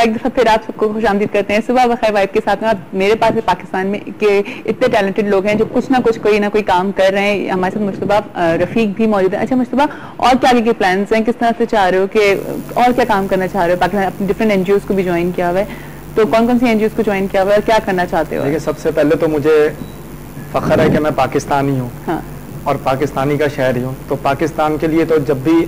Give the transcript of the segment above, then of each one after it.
एक दफा फिर आप सबको खुशामदीद करते हैं। सुबह बखैर वाइब के साथ में आप मेरे पास पाकिस्तान में के इतने टैलेंटेड लोग हैं जो कुछ ना कुछ कोई ना कोई काम कर रहे हैं। हमारे साथ मुश्तबा रफीक भी मौजूद है। अच्छा मुश्तबा, और क्या आगे के प्लान्स हैं, किस तरह से चाह रहे हो कि और क्या काम करना चाह रहे हो? पाकिस्तान अपने डिफरेंट एनजीओज को भी ज्वाइन किया हुआ है, तो कौन कौन सी एनजीओज को ज्वाइन किया हुआ है और क्या करना चाहते हो? देखिए, सबसे पहले तो मुझे फख्र है कि मैं पाकिस्तानी हूँ। हाँ। और पाकिस्तानी का शहरी हूँ, तो पाकिस्तान के लिए तो जब भी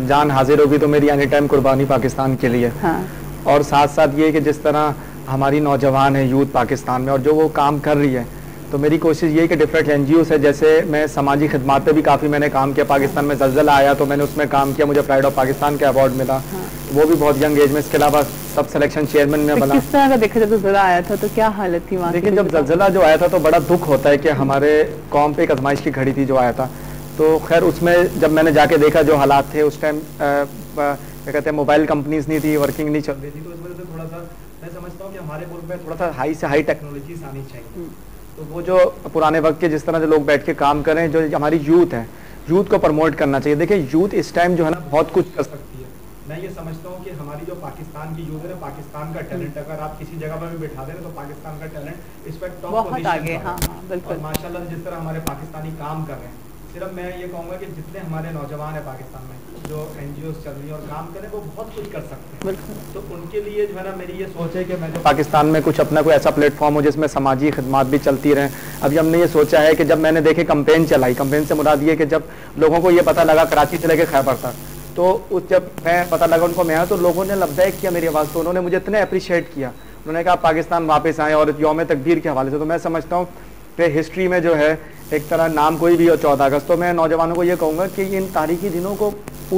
जान हाजिर होगी तो मेरी एनी टाइम कुर्बानी पाकिस्तान के लिए। हाँ। और साथ साथ ये कि जिस तरह हमारी नौजवान है यूथ पाकिस्तान में और जो वो काम कर रही है, तो मेरी कोशिश ये कि डिफरेंट एनजीओ है, जैसे मैं समाजी खिदमात पे भी काफ़ी मैंने काम किया। पाकिस्तान में ज़लज़ला आया तो मैंने उसमें काम किया, मुझे प्राइड ऑफ पाकिस्तान का अवार्ड मिला। हाँ। वो भी बहुत यंग एज में। इसके अलावा सब सिलेक्शन चेयरमैन में बना। किस तरह का देखा जब ज़लज़ला आया था तो क्या हालत थी वहाँ? देखिए, जब ज़लज़ला जो आया था तो बड़ा दुख होता है कि हमारे कौम पे एक आजमाइश की घड़ी थी जो आया था। तो खैर उसमें जब मैंने जाके देखा जो हालात थे उस टाइम, क्या कहते हैं, मोबाइल कंपनीज नहीं थी, वर्किंग नहीं चल रही थी, तो इस वजह से थोड़ा सा मैं समझता हूँ कि हमारे मुल्क में थोड़ा सा हाई से हाई टेक्नोलॉजीज आनी चाहिए। तो वो जो पुराने वक्त के जिस तरह जो लोग बैठ के काम कर रहे हैं, जो हमारी यूथ है, यूथ को प्रमोट करना चाहिए। देखिए, यूथ इस टाइम जो है ना बहुत कुछ कर सकती है। मैं ये समझता हूँ कि हमारी जो पाकिस्तान की यूथ है, पाकिस्तान का टैलेंट अगर आप किसी जगह पर भी बिठा दें तो पाकिस्तान का टैलेंट इस पर टॉप पोजीशन आगे। हाँ, बिल्कुल। माशाल्लाह जिस तरह हमारे पाकिस्तानी काम कर रहे हैं, सिर्फ मैं ये कहूँगा कि जितने हमारे नौजवान हैं पाकिस्तान में जो एनजीओ चल रही है और काम करें, वो बहुत कुछ कर सकते हैं। तो उनके लिए जो है ना मेरी ये सोच है कि मैं जो पाकिस्तान में कुछ अपना कोई ऐसा प्लेटफॉर्म हो जिसमें समाजी खिदमात भी चलती रहें। अभी हमने ये सोचा है कि जब मैंने देखे कैंपेन चलाई, कैंपेन से मुराद ये कि जब लोगों को ये पता लगा कराची से लेकर खैबर तक, तो उस जब मैं पता लगा उनको मैं आया तो लोगों ने लब्बैक किया मेरी आवाज़। तो उन्होंने मुझे इतने अप्रिशिएट किया, उन्होंने कहा पाकिस्तान वापस आए और यौम तकबीर के हवाले से। तो मैं समझता हूँ कि हिस्ट्री में जो है एक तरह नाम कोई भी हो 14 अगस्त, तो मैं नौजवानों को ये कहूँगा कि इन तारीखी दिनों को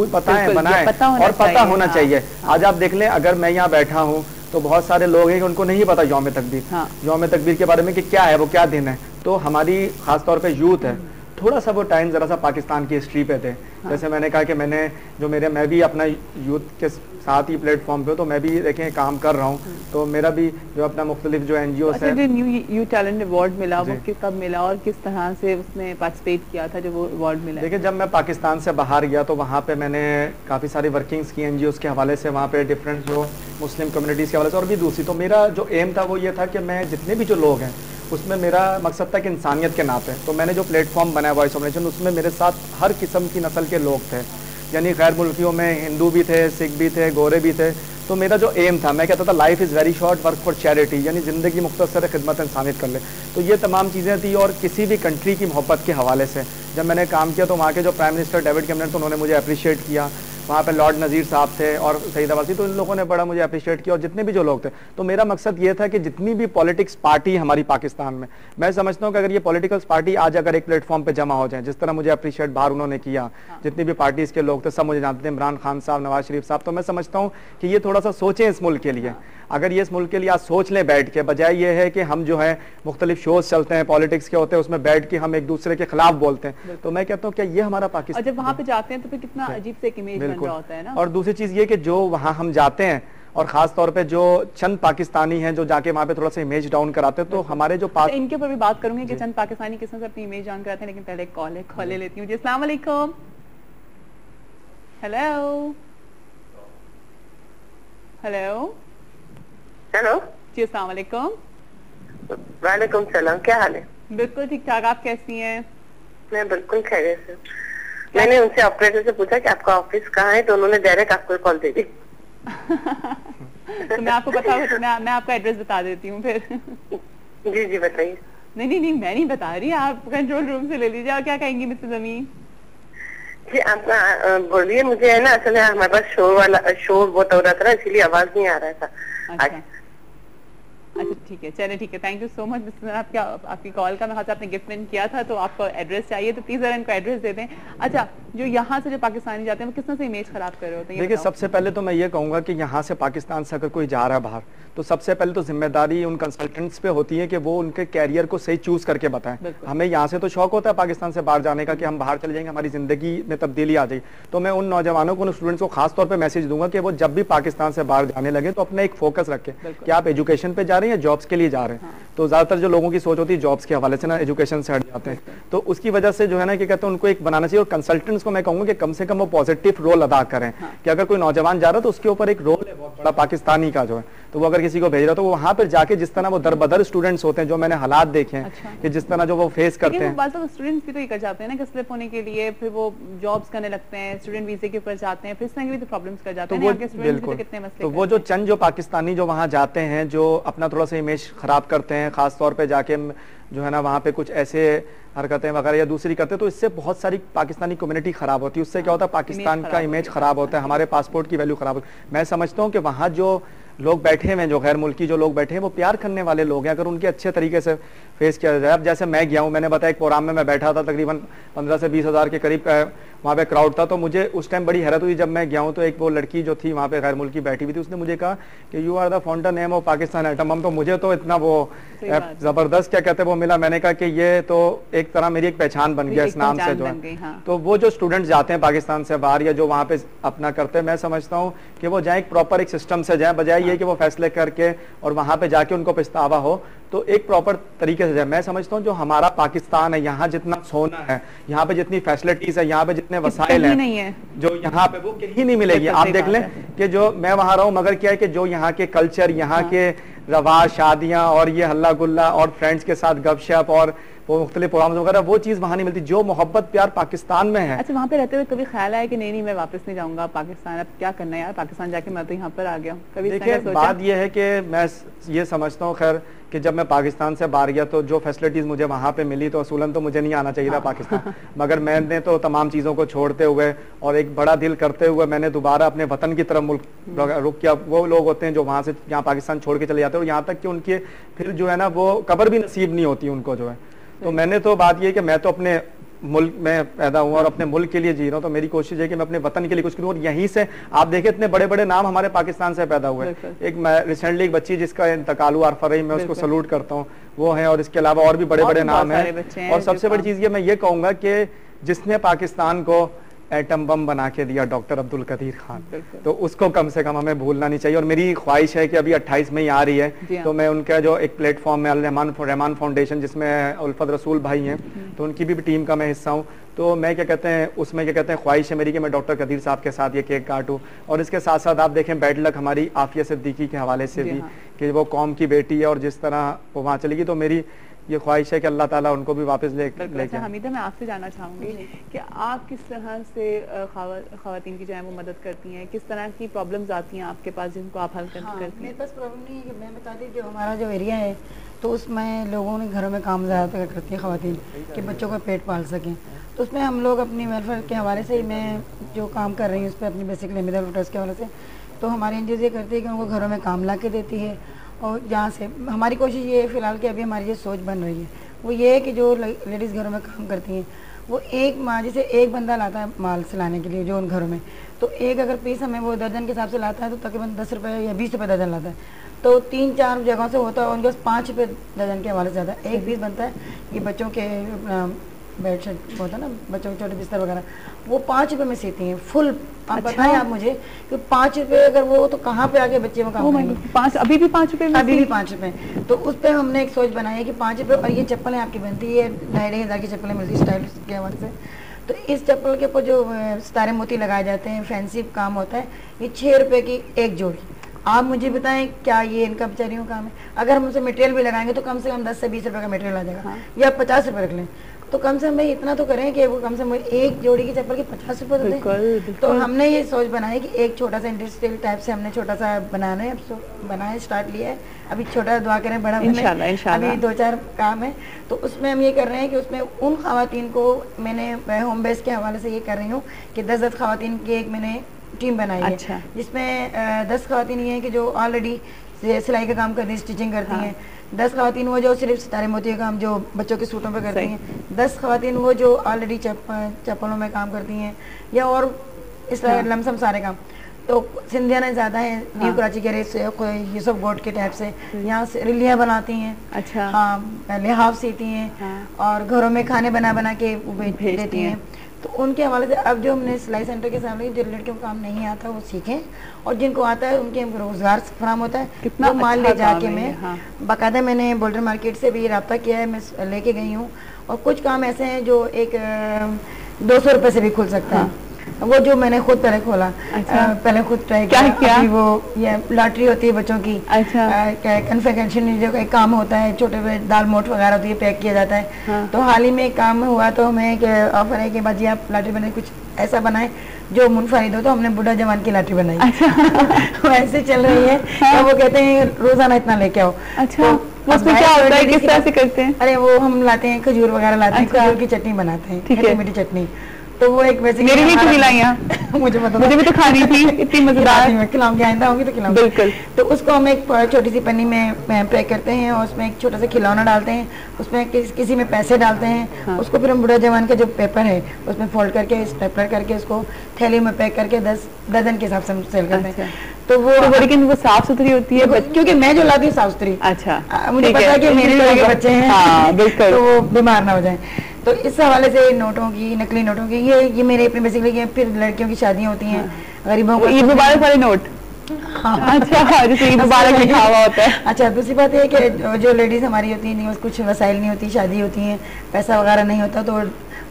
पता है, बनाए और पता होना चाहिए। आज आप देख लें, अगर मैं यहाँ बैठा हूँ तो बहुत सारे लोग हैं कि उनको नहीं पता यौम तकबीर, यौम तकबीर के बारे में कि क्या है, वो क्या दिन है। तो हमारी खासतौर पर यूथ है, थोड़ा सा वो टाइम ज़रा सा पाकिस्तान की हिस्ट्री पे थे। जैसे मैंने कहा कि मैं भी अपना यूथ के साथ ही प्लेटफॉर्म पे, तो मैं भी देखें काम कर रहा हूँ। तो मेरा भी जो अपना मुख्तलिफ जो एनजीओ है। न्यू यूथ टैलेंट अवार्ड मिला, वो कब मिला और किस तरह से उसमें पार्टिसिपेट किया था जब वो अवार्ड मिला? देखिए, जब मैं पाकिस्तान से बाहर गया तो वहाँ पे मैंने काफ़ी सारी वर्किंग्स की एनजीओ के हवाले से, वहाँ पे डिफरेंट जो मुस्लिम कम्युनिटीज़ के हवाले से और भी दूसरी। तो मेरा जो एम था वो ये था कि मैं जितने भी जो लोग हैं उसमें मेरा मकसद था कि इंसानियत के नाते, तो मैंने जो प्लेटफॉर्म बनाया वॉइस ऑफ नेशन, उसमें मेरे साथ हर किस्म की नस्ल के लोग थे, यानी गैर मुल्कियों में हिंदू भी थे, सिख भी थे, गोरे भी थे। तो मेरा जो एम था, मैं कहता था life is very short, work for charity, यानी ज़िंदगी मुख्तसर खिदमत इंसानियत कर ले। तो ये तमाम चीज़ें थी। और किसी भी कंट्री की मोहब्बत के हवाले से जब मैंने काम किया तो वहाँ के जो प्राइम मिनिस्टर डेविड कैमरन थे उन्होंने मुझे अप्रिशिएट किया। वहाँ पे लॉर्ड नज़ीर साहब थे और सईद अवासी, तो इन लोगों ने बड़ा मुझे अप्रिशिएट किया और जितने भी जो लोग थे। तो मेरा मकसद ये था कि जितनी भी पॉलिटिक्स पार्टी हमारी पाकिस्तान में, मैं समझता हूँ कि अगर ये पॉलिटिकल पार्टी आज अगर एक प्लेटफॉर्म पे जमा हो जाए, जिस तरह मुझे अप्रिशिएट बाहर उन्होंने किया, जितनी भी पार्टीज़ के लोग थे सब मुझे जानते थे, इमरान खान साहब, नवाज शरीफ साहब, तो मैं समझता हूँ कि ये थोड़ा सा सोचें इस मुल्क के लिए। अगर ये इस मुल्क के लिए आज सोच लें बैठ के, बजाय ये है कि हम जो है मुख्तलिफ शोज चलते हैं पॉलिटिक्स के होते हैं, उसमें बैठ के हम एक दूसरे के खिलाफ बोलते हैं। तो मैं कहता हूँ क्या ये हमारा पाकिस्तान, जब वहाँ पे जाते हैं तो फिर कितना अजीब से एक इमेज बन रहा होता है ना। और दूसरी चीज़ ये कि जो वहाँ हम जाते हैं और ख़ास तौर पे जो चंद पाकिस्तानी हैं जो जाके वहाँ पे थोड़ा सा इमेज डाउन कराते हैं, तो हमारे जो इनके ऊपर भी बात करूंगी कि चंद पाकिस्तानी किस तरह से अपनी इमेज डाउन कराते हैं, लेकिन पहले कॉल ले लेती हूँ जी। अस्सलाम वालेकुम। हेलो हेलो हेलो जी, अस्सलाम वालेकुम। वालेकुम सलाम, क्या हाल है? बिल्कुल ठीक ठाक, आप कैसी हैं? मैं बिल्कुल खैरियत से। मैंने उनसे ऑपरेटर से पूछा कि आपका ऑफिस कहाँ है, तो उन्होंने डायरेक्ट आपको कॉल दे दी। तो मैं आपको पता हो तो मैं आपका एड्रेस बता देती हूँ फिर। जी जी बताइए। नहीं मैं नहीं बता रही, आप कंट्रोल रूम से ले लीजिए। और क्या कहेंगी मिस्टर जमीन जी? आपका बोलिए। मुझे है ना असल में हमारे पास शोर बहुत हो रहा था, इसीलिए आवाज नहीं आ रहा था। अच्छा ठीक है, चलिए ठीक है, thank you so much mister. आपकी कॉल का मैं आपने गिफ्ट विन किया था, तो आपको एड्रेस चाहिए तो प्लीज जरा इनको एड्रेस दे दें। अच्छा, जो यहाँ से जो पाकिस्तानी जाते हैं वो किस तरह से इमेज खराब कर रहे होते हैं? देखिए, सबसे पहले तो मैं ये कहूँगा कि यहाँ से पाकिस्तान से अगर कोई जा रहा है बाहर, तो सबसे पहले तो जिम्मेदारी उन कंसल्टेंट्स पे होती है कि वो उनके कैरियर को सही चूज करके बताएं। हमें यहाँ से तो शौक होता है पाकिस्तान से बाहर जाने का कि हम बाहर चले जाएंगे, हमारी जिंदगी में तब्दीली आ जाए। तो मैं उन नौजवानों को, उन स्टूडेंट्स को खास तौर पे मैसेज दूंगा कि वो जब भी पाकिस्तान से बाहर जाने लगे तो अपना एक फोकस रखें कि आप एजुकेशन पे जा रहे हैं या जॉब्स के लिए जा रहे हैं। तो ज्यादातर जो लोगों की सोच होती है जॉब्स के हवाले से ना, एजुकेशन से हट जाते हैं। तो उसकी वजह से जो है ना, कि कहते हैं उनको एक बनाना चाहिए। और कंसल्टेंट्स को मैं कहूँगा कि कम से कम वो पॉजिटिव रोल अदा करें कि अगर कोई नौजवान जा रहा है तो उसके ऊपर एक रोल है बहुत बड़ा पाकिस्तानी का जो है। तो वो अगर किसी को भेज रहा है तो वो वहाँ पर जाके जिस तरह वो दरबदर स्टूडेंट्स होते हैं, जो मैंने हालात देखे हैं कि जिस तरह जो वो फेस करते हैं। स्टूडेंट्स भी तो ये कर जाते हैं ना कि स्लिप होने के लिए, फिर वो जॉब्स करने लगते हैं, स्टूडेंट वीजे के ऊपर जाते हैं, फिर इस तरह की भी तो प्रॉब्लम्स कर जाते हैं। बिल्कुल, तो वो जो चंद जो पाकिस्तानी जो वहाँ जाते हैं, जो अपना थोड़ा सा इमेज खराब करते हैं, खास तौर पे जाके जो है ना वहाँ पे कुछ ऐसे हरकतें वगैरह या दूसरी करते हैं, तो इससे बहुत सारी पाकिस्तानी कम्युनिटी खराब होती है। उससे क्या होता है, पाकिस्तान का इमेज खराब होता है, हमारे पासपोर्ट की वैल्यू खराब होती है। मैं समझता हूँ कि वहाँ जो लोग बैठे हुए हैं, जो गैर मुल्की जो लोग बैठे हैं, वो प्यार करने वाले लोग हैं, अगर उनके अच्छे तरीके से फेस किया जाए। अब जैसे मैं गया हूँ, मैंने बताया एक प्रोग्राम में मैं बैठा था, तकरीबन 15 से 20 हज़ार के करीब वहाँ पे क्राउड था, तो मुझे उस टाइम बड़ी हैरत हुई जब मैं गया हूँ, तो एक वो लड़की जो थी वहाँ पे गैर मुल्की बैठी हुई थी, उसने मुझे कहा कि you are the founder name of Pakistan atom bomb. तो मुझे तो इतना वो जबरदस्त क्या कहते हैं वो मिला, मैंने कहा कि ये तो एक तरह मेरी एक पहचान बन गया इस नाम से जो है। हाँ। तो वो जो स्टूडेंट्स जाते हैं पाकिस्तान से बाहर या जो वहाँ पे अपना करते हैं, मैं समझता हूँ कि वो जाए एक प्रॉपर एक सिस्टम से जाए, बजाय ये कि वो फैसले करके और वहाँ पे जाके उनको पछतावा हो, तो एक प्रॉपर तरीके से जाए। मैं समझता हूँ जो हमारा पाकिस्तान है, यहाँ जितना सोना है, यहाँ पे जितनी फैसिलिटीज है, यहाँ पे जितने वसाइल हैं, जो यहाँ पे वो कहीं नहीं मिलेगी। आप देख लें कि जो मैं वहाँ रहा हूँ, मगर क्या है कि जो यहाँ के कल्चर, यहाँ के रवाज, शादियां और ये हल्ला गुल्ला और फ्रेंड्स के साथ गपशप और वो मुख्तलिफ प्रोग्राम्स वगैरह, वो चीज़ वहाँ नहीं मिलती जो मोहब्बत प्यार पाकिस्तान में है। अच्छा, वहाँ पे रहते हुए कभी ख्याल आया कि नहीं मैं वापस नहीं जाऊंगा पाकिस्तान, अब क्या करना है यार, पाकिस्तान जाके मैं तो यहाँ पर आ गया हूँ? कभी देखिए, बात ये है कि मैं ये समझता हूँ खैर कि जब मैं पाकिस्तान से बाहर गया तो जो फैसिलिटीज़ मुझे वहाँ पे मिली, तो असूलन तो मुझे नहीं आना चाहिए था पाकिस्तान, मगर मैंने तो तमाम चीज़ों को छोड़ते हुए और एक बड़ा दिल करते हुए मैंने दोबारा अपने वतन की तरफ मुल्क रुक किया। वो लोग होते हैं जो वहाँ से यहाँ पाकिस्तान छोड़ के चले जाते हैं और यहाँ तक कि उनके फिर जो है ना वो कब्र भी नसीब नहीं होती उनको जो है। तो मैंने तो बात ये कि मैं तो अपने मुल्क में पैदा हुआ और अपने मुल्क के लिए जी रहा हूँ, तो मेरी कोशिश है कि मैं अपने वतन के लिए कुछ करूँ। और यहीं से आप देखें इतने बड़े बड़े नाम हमारे पाकिस्तान से पैदा हुए। एक मैं रिसेंटली एक बच्ची जिसका इंतकाल हुआ आरफा रहीम, मैं उसको सलूट करता हूँ, वो है, और इसके अलावा और भी बड़े बड़े नाम हैं। और सबसे बड़ी चीज़ ये मैं ये कहूँगा कि जिसने पाकिस्तान को एटम बम बना के दिया, डॉक्टर अब्दुल कदीर खान, तो उसको कम से कम हमें भूलना नहीं चाहिए। और मेरी ख्वाहिश है कि अभी 28 मई आ रही है, तो मैं उनका जो एक प्लेटफॉर्म है रहमान फाउंडेशन, जिसमें उल्फत रसूल भाई हैं, तो उनकी भी टीम का मैं हिस्सा हूँ, तो मैं क्या कहते हैं उसमें क्या कहते हैं ख्वाहिश है मेरी कि मैं डॉक्टर कदीर साहब के साथ ये केक काटूँ। और इसके साथ साथ आप देखें बैड लक हमारी आफिया सिद्दीकी के हवाले से भी कि वो कौम की बेटी है और जिस तरह वो वहाँ चलेगी, तो मेरी ये ख्वाहिश है कि अल्लाह ताला उनको भी वापस लेके। हमीदा, मैं आपसे जानना चाहूँगी कि आप किस तरह से ख़वातीन की जो है वो मदद करती हैं, किस तरह की प्रॉब्लम्स आती हैं आपके पास जिनको आप हल करती हैं? मेरे पास प्रॉब्लम नहीं है कि मैं बताती जो हमारा जो एरिया है, तो उसमें लोगों ने घरों में काम ज़्यादातर करती हैं ख़वातीन कि बच्चों का पेट पाल सकें। तो उसमें हम लोग अपनी वेलफेयर के हवाले से ही मैं जो काम कर रही हूँ उस पर अपनी बेसिक लिमिटेड ट्रस्ट के हवाले से, तो हमारी एनजीओ ये करती है कि उनको घरों में काम ला के देती है। और जहाँ से हमारी कोशिश ये है फ़िलहाल कि अभी हमारी ये सोच बन रही है वो ये है कि जो लेडीज़ घरों में काम करती हैं वो एक माँ जैसे एक बंदा लाता है माल से लाने के लिए जो उन घरों में, तो एक अगर पीस हमें वो दर्जन के हिसाब से लाता है तो तकरीबन 10 रुपये या 20 रुपये दर्जन लाता है, तो 3-4 जगहों से होता है उनके पास 5 रुपये दर्जन के हवाले से ज़्यादा एक पीस बनता है। ये बच्चों के बेड शीट होता है ना, बच्चों के छोटे बिस्तर वगैरह, वो 5 रुपये में सीती हैं फुल। आप बताएं आप मुझे कि 5 रुपये अगर वो तो कहाँ पे आके बच्चे में काम करेंगे? अभी भी 5 रुपये, अभी भी 5 रुपये। तो उस पर हमने एक सोच बनाई है कि 5 रुपये। और ये चप्पलें आपकी बनती है 2,500 की चप्पलें मिलती है स्टाइल के हवाले से। तो इस चप्पल के ऊपर जो सितारे मोती लगाए जाते हैं, फैंसी काम होता है, ये 6 रुपये की एक जोड़ी। आप मुझे बताएं क्या ये इनका बेचारियों का काम है? अगर हम उसे मटेरियल भी लगाएंगे तो कम से कम 10 से 20 रुपये का मटेरियल आ जाएगा, या 50 रुपये रख लें, तो कम से कम भाई इतना तो करें कि वो कम से कम एक जोड़ी की चप्पल के 50 रुपये तो दें। तो हमने ये सोच बनाई कि एक छोटा सा इंडस्ट्रियल टाइप से हमने छोटा सा बनाना है, अब बनाए स्टार्ट लिया है, अभी छोटा दुआ करें बड़ा इंशाल्लाह अभी 2-4 काम है। तो उसमें हम ये कर रहे हैं कि उसमें उन ख़वातीन को मैंने होम बेस के हवाले से ये कर रही हूँ कि 10 ख़वातीन की एक मैंने टीम बनाई है। अच्छा। जिसमें 10 ख़वातीन ये हैं कि जो ऑलरेडी सिलाई का काम करती हैं, स्टिचिंग करती हैं। 10 ख़वातीन वो जो सिर्फ सितारे मोती का काम जो बच्चों के सूटों पे करती हैं। 10 ख़वातीन वो जो ऑलरेडी चप्पलों में काम करती हैं या और इस तरह लमसम सारे काम। तो सिंधियाना ज़्यादा है, न्यू कराची के रेस ये सब गोट के टाइप से यहाँ से रिलियाँ बनाती हैं। अच्छा। हाँ, लिहाफ सीती हैं और घरों में खाने बना बना के भेज देती हैं। तो उनके हवाले से अब जो हमने सिलाई सेंटर के सामने जो लड़कियों को काम नहीं आता वो सीखें, और जिनको आता है उनके रोजगार फराम होता है। कितना माल ले जाके मैं बाकायदा मैंने बोल्डर मार्केट से भी रब्ता किया है, मैं लेके गई हूँ। और कुछ काम ऐसे हैं जो एक 200 रुपये से भी खुल सकता है। वो जो मैंने खुद पहले खोला। अच्छा। पहले खुद ट्राई क्या किया? वो ये लॉटरी होती है बच्चों की। अच्छा। कन्फेक्शन जो एक काम होता है, छोटे दाल मोट वगैरह होती है, पैक किया जाता है। हाँ। तो हाल ही में एक काम हुआ तो हमें एक ऑफर है कि बाजी आप लॉटरी बनाए, कुछ ऐसा बनाए जो मुनफरिद हो। तो हमने बुढ़ा जवान की लॉटरी बनाई। अच्छा। वैसे चल रही है। हाँ। तो वो कहते हैं रोजाना इतना लेके आओ। अच्छा, उसमें क्या होता है, किस तरह से करते हैं? अरे वो हम लाते हैं खजूर वगैरह लाते हैं, अच्छा। खजूर की चटनी बनाते हैं, ठीक है। खट्टी मीठी चटनी। तो वो एक वैसे मेरे लिए क्यों खिलाई यहाँ? मुझे पता मुझे भी तो खानी थी, इतनी मजेदार। मैं खिलाऊंगी, आइंदा होंगी तो खिलाऊंगी। बिल्कुल। तो उसको हम एक छोटी सी पन्नी में पैक करते हैं और उसमें एक छोटा सा खिलौना डालते हैं, उसमें किसी में पैसे डालते हैं। हाँ। उसको फिर हम बुढ़ा जवान का जो पेपर है उसमें फोल्ड करके स्टेपलर करके उसको थैली में पैक करके 10 दर्जन के हिसाब से हम सेल करते हैं। तो वो लेकिन वो साफ सुथरी होती है क्योंकि मैं जो लाती हूँ साफ सुथरी। अच्छा, मुझे पता है कि मेरे तरह के बच्चे हैं। हाँ, बिल्कुल। तो वो बीमार ना हो जाए। तो इस हवाले से नोटों की, नकली नोटों की, ये मेरे अपने बेसिकली फिर लड़कियों की शादियां होती हैं, गरीबों को ईद मुबारक वाले नोट। हाँ। अच्छा, जैसे ईद मुबारक लिखा हुआ होता है। अच्छा, दूसरी बात ये है कि जो लेडीज हमारी होती हैं, कुछ वसाइल नहीं होती, शादी होती हैं, पैसा वगैरह नहीं होता, तो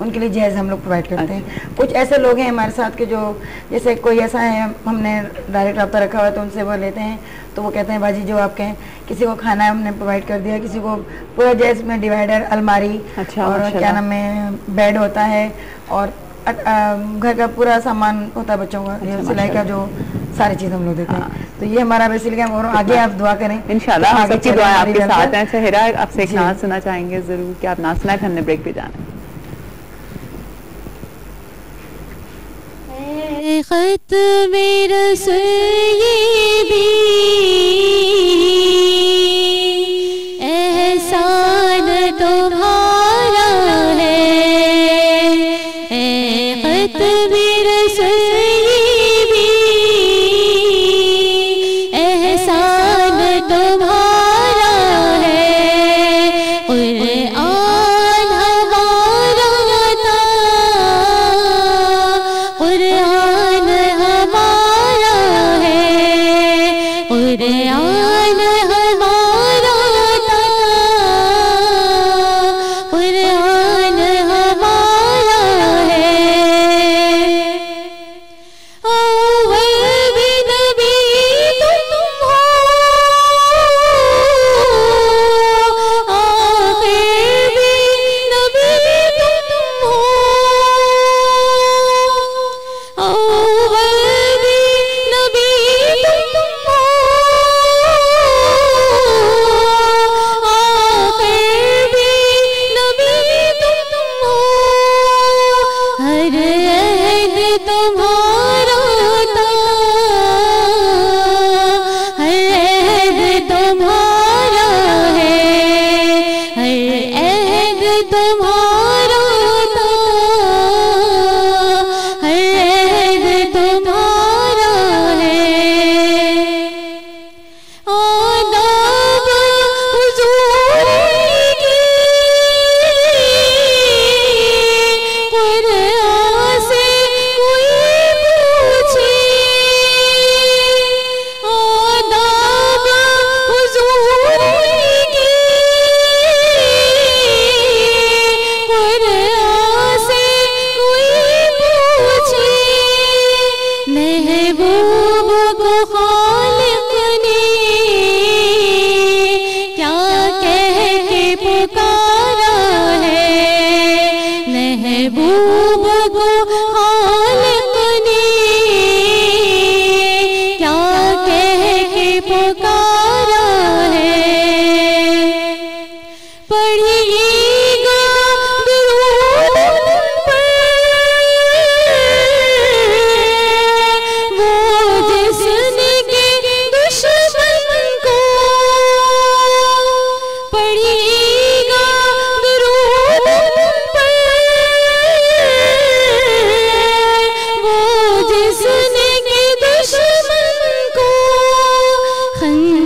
उनके लिए जहेज हम लोग प्रोवाइड करते हैं। कुछ ऐसे लोग हैं हमारे साथ के जो, जैसे कोई ऐसा है हमने डायरेक्ट रब्ता रखा हुआ है तो उनसे वो लेते हैं, तो वो कहते हैं बाजी जो आप कहें, किसी को खाना हमने प्रोवाइड कर दिया, किसी को पूरा जहेज में डिवाइडर, अलमारी, अच्छा, और क्या नाम है, बेड होता है, और घर का पूरा सामान होता है बच्चों का, सिलाई का, जो सारी चीज़ हम लोग देते हैं। तो ये हमारा बेसिकली और आगे आप दुआ करें इंशाल्लाह, हम सबकी दुआ आपके साथ है। अच्छा हिरा, आपसे एक जी। नात सुनना चाहेंगे जरूर कि आप नात सुनाए, हमने ब्रेक पे जाना है। खत मेरा ये भी एहसान तुम्हारा है, खत मेरा ये भी एहसान तुम्हारा है, कुरान हमारा था, कुरान हमारा है, कुरान हमारा था, कुरान हमारा है। अव्वल भी नबी तुम हो, आखिर भी नबी तुम हो, अव्वल भी नबी तुम हो, आखिर भी नबी तुम हो, हर अहद तुम्हारा था, हर अहद तुम्हारा है, हर अहद तुम्हारा था, हर अहद तुम्हारा है। आदाब हुजूर की कुरान से कोई पूछे, आदाब हुजूर की कुरान से कोई पूछे, महबूब को खालिक ने क्या कह के पुकारा है, महबूब को खालिक ने क्या कह के पुकारा है। पढ़िएगा दुरूद पर वो जिसने के दुश्मन को, पढ़िएगा दुरूद पर वो जिसने के दुश्मन को, खंजर